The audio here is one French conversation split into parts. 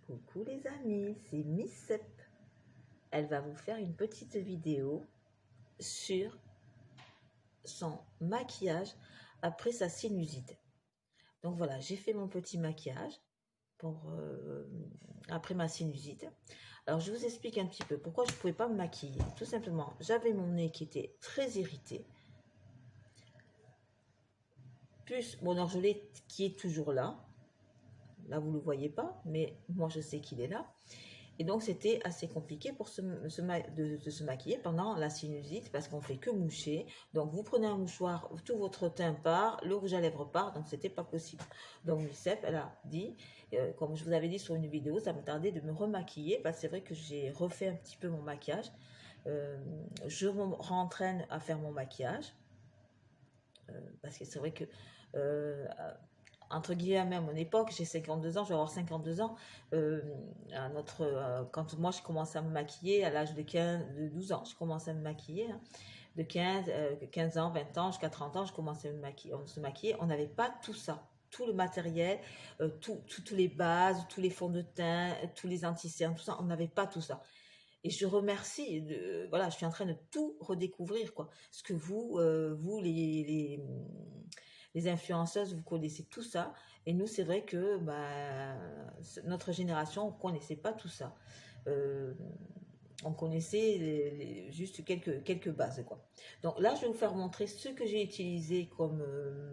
Coucou les amis, c'est Miss Sep. Elle va vous faire une petite vidéo sur son maquillage après sa sinusite. Donc voilà, j'ai fait mon petit maquillage après ma sinusite. Alors je vous explique un petit peu pourquoi je ne pouvais pas me maquiller. Tout simplement, j'avais mon nez qui était très irrité. Plus mon orgelet qui est toujours là. Là, vous ne le voyez pas, mais moi je sais qu'il est là. Et donc, c'était assez compliqué pour de se maquiller pendant la sinusite parce qu'on fait que moucher. Donc, vous prenez un mouchoir, tout votre teint part, le rouge à lèvres part, donc c'était pas possible. Donc, Micep, elle a dit, comme je vous avais dit sur une vidéo, ça me tardait de me remaquiller parce que c'est vrai que j'ai refait un petit peu mon maquillage. Je me rentraîne à faire mon maquillage parce que c'est vrai que entre guillemets, à mon époque, j'ai 52 ans, je vais avoir 52 ans. Quand moi, je commençais à me maquiller, à l'âge de 12 ans, je commençais à me maquiller. Hein, de 15 ans, 20 ans, jusqu'à 30 ans, je commençais à me maquiller. On se maquillait. On n'avait pas tout ça. Tout le matériel, tous les bases, tous les fonds de teint, tous les anti-cernes, tout ça, on n'avait pas tout ça. Et je remercie, voilà, je suis en train de tout redécouvrir, quoi. Ce que vous, les influenceuses, vous connaissez tout ça. Et nous, c'est vrai que notre génération, on ne connaissait pas tout ça. On connaissait juste quelques bases, quoi. Donc là, je vais vous faire montrer ce que j'ai utilisé comme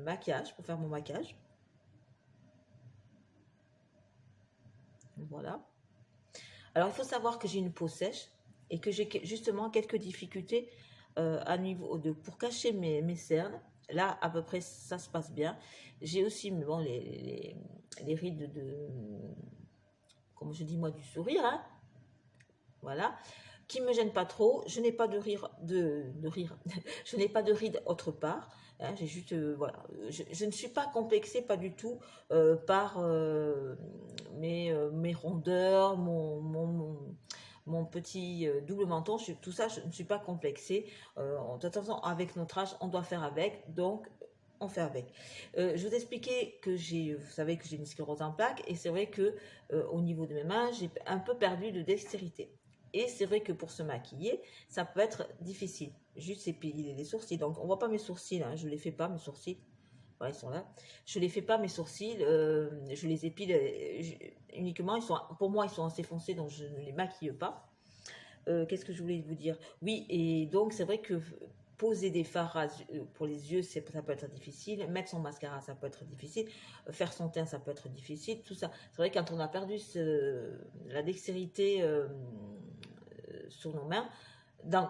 maquillage pour faire mon maquillage. Voilà. Alors, il faut savoir que j'ai une peau sèche et que j'ai justement quelques difficultés pour cacher mes cernes. Là, à peu près, ça se passe bien. J'ai aussi bon, les rides comme je dis moi, du sourire. Hein, voilà. Qui ne me gêne pas trop. Je n'ai pas de rire. Je n'ai pas de rides autre part. Hein, j'ai juste, voilà. Je ne suis pas complexée, pas du tout, par mes rondeurs, mon petit double menton, tout ça, je ne suis pas complexée. De toute façon, avec notre âge, on doit faire avec, donc on fait avec. Je vous expliquais que vous savez que j'ai une sclérose en plaques, et c'est vrai que au niveau de mes mains, j'ai un peu perdu de dextérité. Et c'est vrai que pour se maquiller, ça peut être difficile. Juste s'épiler les sourcils. Donc, on ne voit pas mes sourcils, hein, je ne les fais pas, mes sourcils. Voilà, ils sont là. Je ne les fais pas, mes sourcils. Je les épile uniquement. Pour moi, ils sont assez foncés, donc je ne les maquille pas. Qu'est-ce que je voulais vous dire? Oui, et donc, c'est vrai que poser des fards pour les yeux, ça peut être difficile. Mettre son mascara, ça peut être difficile. Faire son teint, ça peut être difficile. Tout ça. C'est vrai, quand on a perdu la dextérité sur nos mains, dans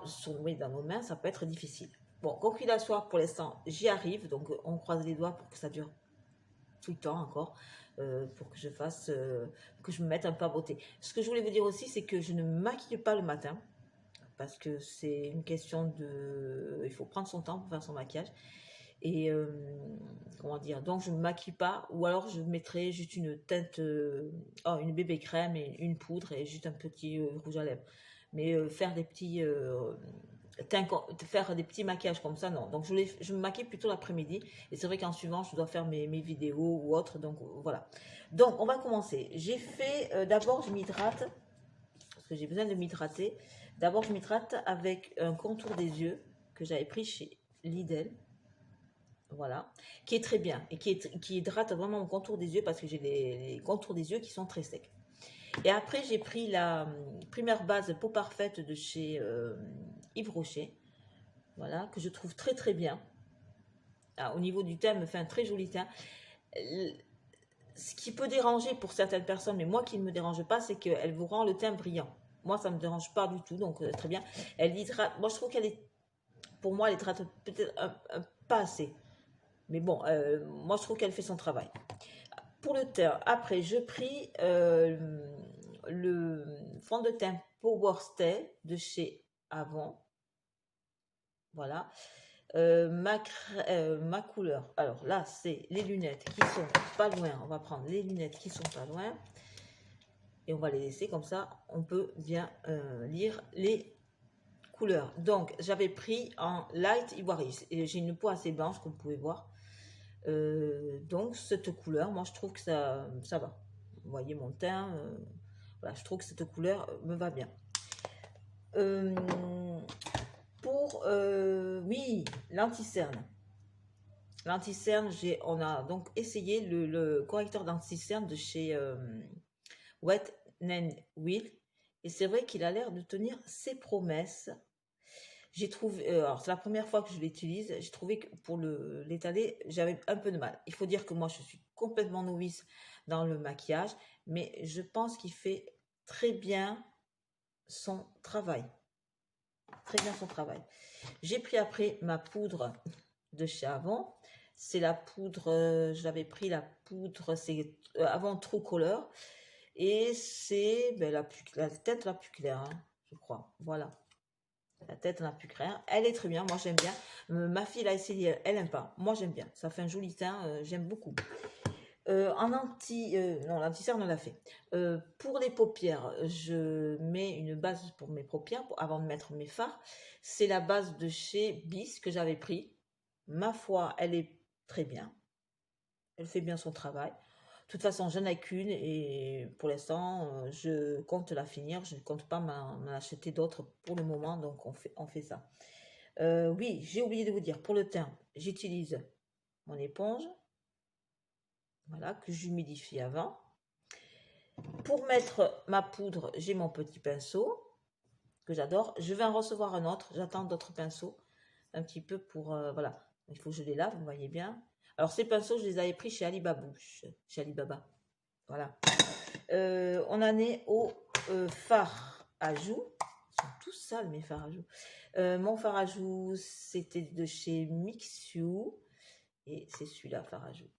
nos mains, ça peut être difficile. Bon, quoi qu'il en soit, pour l'instant, j'y arrive. Donc, on croise les doigts pour que ça dure tout le temps encore, pour que que je me mette un peu à beauté. Ce que je voulais vous dire aussi, c'est que je ne me maquille pas le matin, parce que c'est une question il faut prendre son temps pour faire son maquillage. Et comment dire, donc je ne me maquille pas, ou alors je mettrai juste une teinte, une bébé crème et une poudre et juste un petit rouge à lèvres. Mais faire des petits faire des petits maquillages comme ça, non. Donc je me maquille plutôt l'après-midi, et c'est vrai qu'en suivant je dois faire mes vidéos ou autres, donc voilà. Donc on va commencer. J'ai fait, d'abord je m'hydrate, parce que j'ai besoin de m'hydrater. D'abord je m'hydrate avec un contour des yeux que j'avais pris chez Lidl. Voilà, qui est très bien et qui hydrate vraiment mon contour des yeux, parce que j'ai les contours des yeux qui sont très secs. Et après, j'ai pris la première base Peau Parfaite de chez Yves Rocher, voilà, que je trouve très très bien. Au niveau du teint, elle me fait un très joli teint. Ce qui peut déranger pour certaines personnes, mais moi qui ne me dérange pas, c'est qu'elle vous rend le teint brillant. Moi, ça ne me dérange pas du tout, donc très bien. Elle hydrate, moi je trouve pour moi, elle hydrate peut-être pas assez. Mais bon, moi je trouve qu'elle fait son travail. Pour le teint, après, je pris le fond de teint Power Stay de chez Avon. Voilà. Ma couleur. Alors là, c'est les lunettes qui sont pas loin. On va prendre les lunettes qui sont pas loin. Et on va les laisser comme ça. On peut bien lire les couleurs. Donc, j'avais pris en Light Ivory. J'ai une peau assez blanche, comme vous pouvez voir. Donc cette couleur, moi je trouve que ça va. Vous voyez mon teint, Voilà, je trouve que cette couleur me va bien. Oui, l'anti-cerne. L'anti-cerne, on a donc essayé le correcteur d'anti-cerne de chez Wet n Wild. Et c'est vrai qu'il a l'air de tenir ses promesses. J'ai trouvé, alors c'est la première fois que je l'utilise, j'ai trouvé que pour l'étaler, j'avais un peu de mal. Il faut dire que moi, je suis complètement novice dans le maquillage, mais je pense qu'il fait très bien son travail. Très bien son travail. J'ai pris après ma poudre de chez Avon. C'est la poudre, j'avais pris la poudre, c'est Avon True Color. Et c'est la teinte la plus claire, hein, je crois. Voilà. La tête la plus claire. Elle est très bien, moi j'aime bien. Ma fille l'a essayé, elle n'aime pas. Moi j'aime bien. Ça fait un joli teint, j'aime beaucoup. Non, l'anti-cerne on l'a fait. Pour les paupières, je mets une base pour mes paupières avant de mettre mes fards. C'est la base de chez Bis que j'avais pris. Ma foi, elle est très bien. Elle fait bien son travail. De toute façon, j'en ai qu'une et pour l'instant, je compte la finir. Je ne compte pas m'en acheter d'autres pour le moment, donc on fait ça. Oui, j'ai oublié de vous dire, pour le teint, j'utilise mon éponge, voilà, que j'humidifie avant. Pour mettre ma poudre, j'ai mon petit pinceau, que j'adore. Je vais en recevoir un autre, j'attends d'autres pinceaux, un petit peu pour, voilà, il faut que je les lave, vous voyez bien. Alors ces pinceaux, je les avais pris chez Alibaba. Voilà. On en est au fard à joues. Ils sont tous sales mes fards à joues. Mon fard à joues, c'était de chez Mixu. Et c'est celui-là, fard à joues.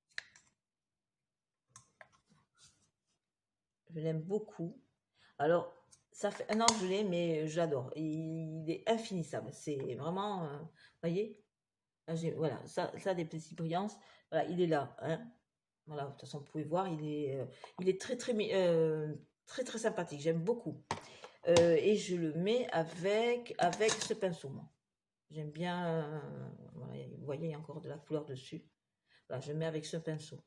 Je l'aime beaucoup. Alors, ça fait un an que je l'ai, mais j'adore. Il est infinissable. C'est vraiment, vous voyez, voilà, ça des petites brillances. Voilà, il est là. Hein. Voilà, de toute façon, vous pouvez voir, il est très, très, très sympathique. J'aime beaucoup. Et je le mets avec ce pinceau. J'aime bien, voilà, vous voyez, il y a encore de la couleur dessus. Voilà, je mets avec ce pinceau.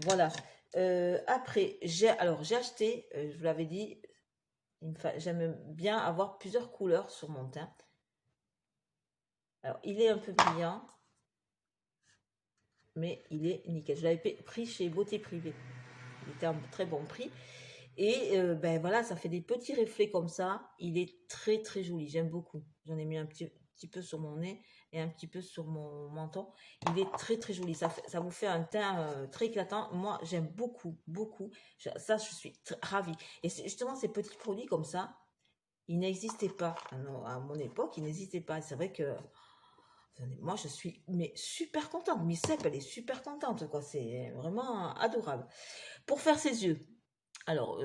Voilà. Après, j'ai acheté, je vous l'avais dit, j'aime bien avoir plusieurs couleurs sur mon teint. Alors, il est un peu brillant, mais il est nickel. Je l'avais pris chez Beauté Privée. Il était à un très bon prix. Et ben voilà, ça fait des petits reflets comme ça. Il est très très joli, j'aime beaucoup. J'en ai mis un petit peu sur mon nez et un petit peu sur mon menton. Il est très très joli, ça vous fait un teint très éclatant. Moi, j'aime beaucoup, beaucoup. Ça, je suis ravie. Et justement, ces petits produits comme ça, ils n'existaient pas. À mon époque, ils n'existaient pas. C'est vrai que moi, je suis super contente. Missep, elle est super contente, quoi. C'est vraiment adorable. Pour faire ses yeux, alors,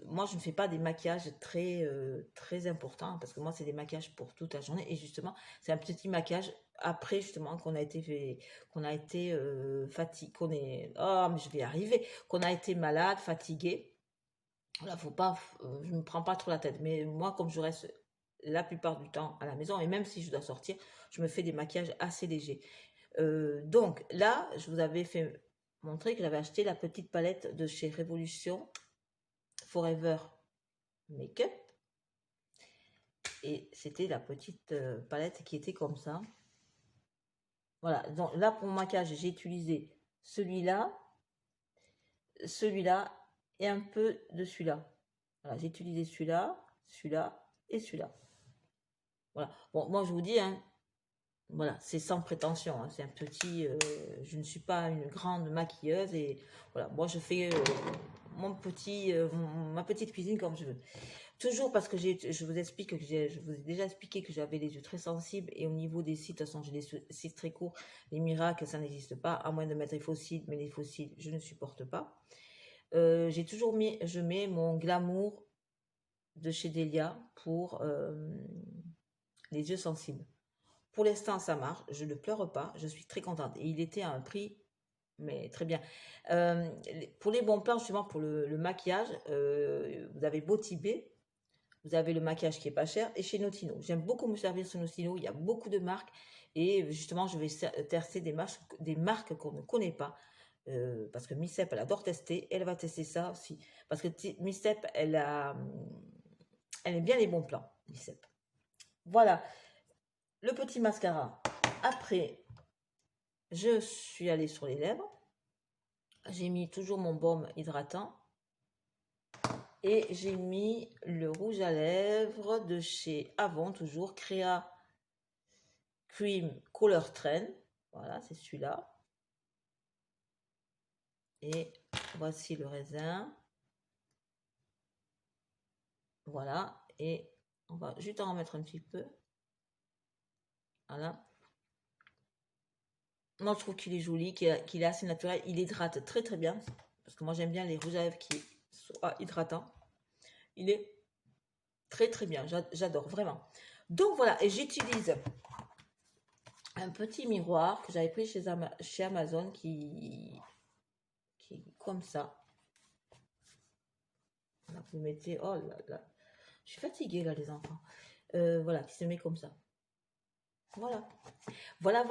moi, je ne fais pas des maquillages très, très importants parce que moi, c'est des maquillages pour toute la journée. Et justement, c'est un petit maquillage après, justement, qu'on a été fatigué, oh, mais je vais y arriver, qu'on a été malade, fatigué. Voilà, faut pas, je ne me prends pas trop la tête. Mais moi, comme je reste la plupart du temps à la maison, et même si je dois sortir, je me fais des maquillages assez légers. Donc là, je vous avais fait montrer que j'avais acheté la petite palette de chez Révolution Forever Make-up. Et c'était la petite palette qui était comme ça. Voilà, donc là pour mon maquillage, j'ai utilisé celui-là et un peu de celui-là. Voilà, j'ai utilisé celui-là, celui-là et celui-là. Voilà, bon, moi je vous dis, hein, voilà, c'est sans prétention, hein, c'est un petit, je ne suis pas une grande maquilleuse et voilà, moi je fais ma petite cuisine comme je veux. Toujours parce que je vous ai déjà expliqué que j'avais les yeux très sensibles et au niveau des cils, de toute façon, j'ai des cils très courts. Les miracles, ça n'existe pas, à moins de mettre les fossiles, mais les fossiles, je ne supporte pas. Je mets mon Glamour de chez Delia pour les yeux sensibles. Pour l'instant, ça marche, je ne pleure pas, je suis très contente. Et il était à un prix, mais très bien. Pour les bons plans, justement, pour le maquillage, vous avez Botibé. Vous avez le maquillage qui est pas cher et chez Notino. J'aime beaucoup me servir sur Notino. Il y a beaucoup de marques et justement, je vais tester des marques qu'on ne connaît pas. parce que Miss Step, elle adore tester, elle va tester ça aussi. Parce que Miss Step, elle aime bien les bons plans, Miss Step. Voilà, le petit mascara. Après, je suis allée sur les lèvres. J'ai mis toujours mon baume hydratant. Et j'ai mis le rouge à lèvres de chez Avon, toujours Créa Cream Color Trend. Voilà, c'est celui-là. Et voici le raisin. Voilà, et on va juste en remettre un petit peu. Voilà. Moi, je trouve qu'il est joli, qu'il est assez naturel. Il hydrate très très bien. Parce que moi, j'aime bien les rouges à lèvres qui soient hydratants. Il est très très bien. J'adore vraiment. Donc voilà, et j'utilise un petit miroir que j'avais pris chez Amazon qui est comme ça. Là, vous mettez, oh là là, je suis fatiguée là les enfants. Voilà, qui se met comme ça. Voilà. Voilà.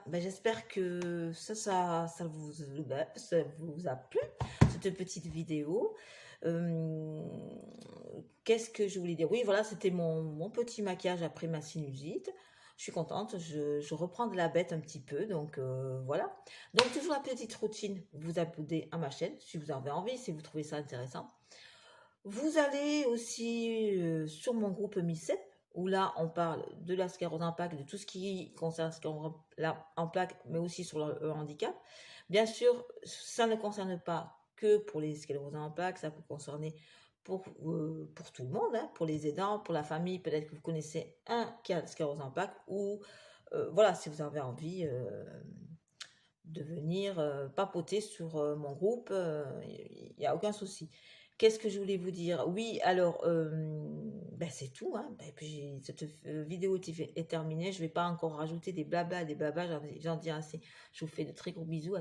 Ben, j'espère que ça vous a plu, cette petite vidéo. Qu'est-ce que je voulais dire? Oui, voilà, c'était mon petit maquillage après ma sinusite. Je suis contente, je reprends de la bête un petit peu, donc voilà. Donc toujours la petite routine, vous abonnez à ma chaîne si vous en avez envie, si vous trouvez ça intéressant. Vous allez aussi sur mon groupe MICEP, où là on parle de la sclérose en plaques, de tout ce qui concerne la sclérose en plaques, mais aussi sur le handicap. Bien sûr, ça ne concerne pas que pour les scléroses en plaques, ça peut concerner pour tout le monde, hein, pour les aidants, pour la famille, peut-être que vous connaissez un qui a la sclérose en plaques, ou voilà, si vous avez envie de venir papoter sur mon groupe, il n'y a aucun souci. Qu'est-ce que je voulais vous dire? Oui, alors, ben c'est tout. Hein. Et puis, cette vidéo est terminée. Je ne vais pas encore rajouter des blabla, j'en dis assez. Je vous fais de très gros bisous.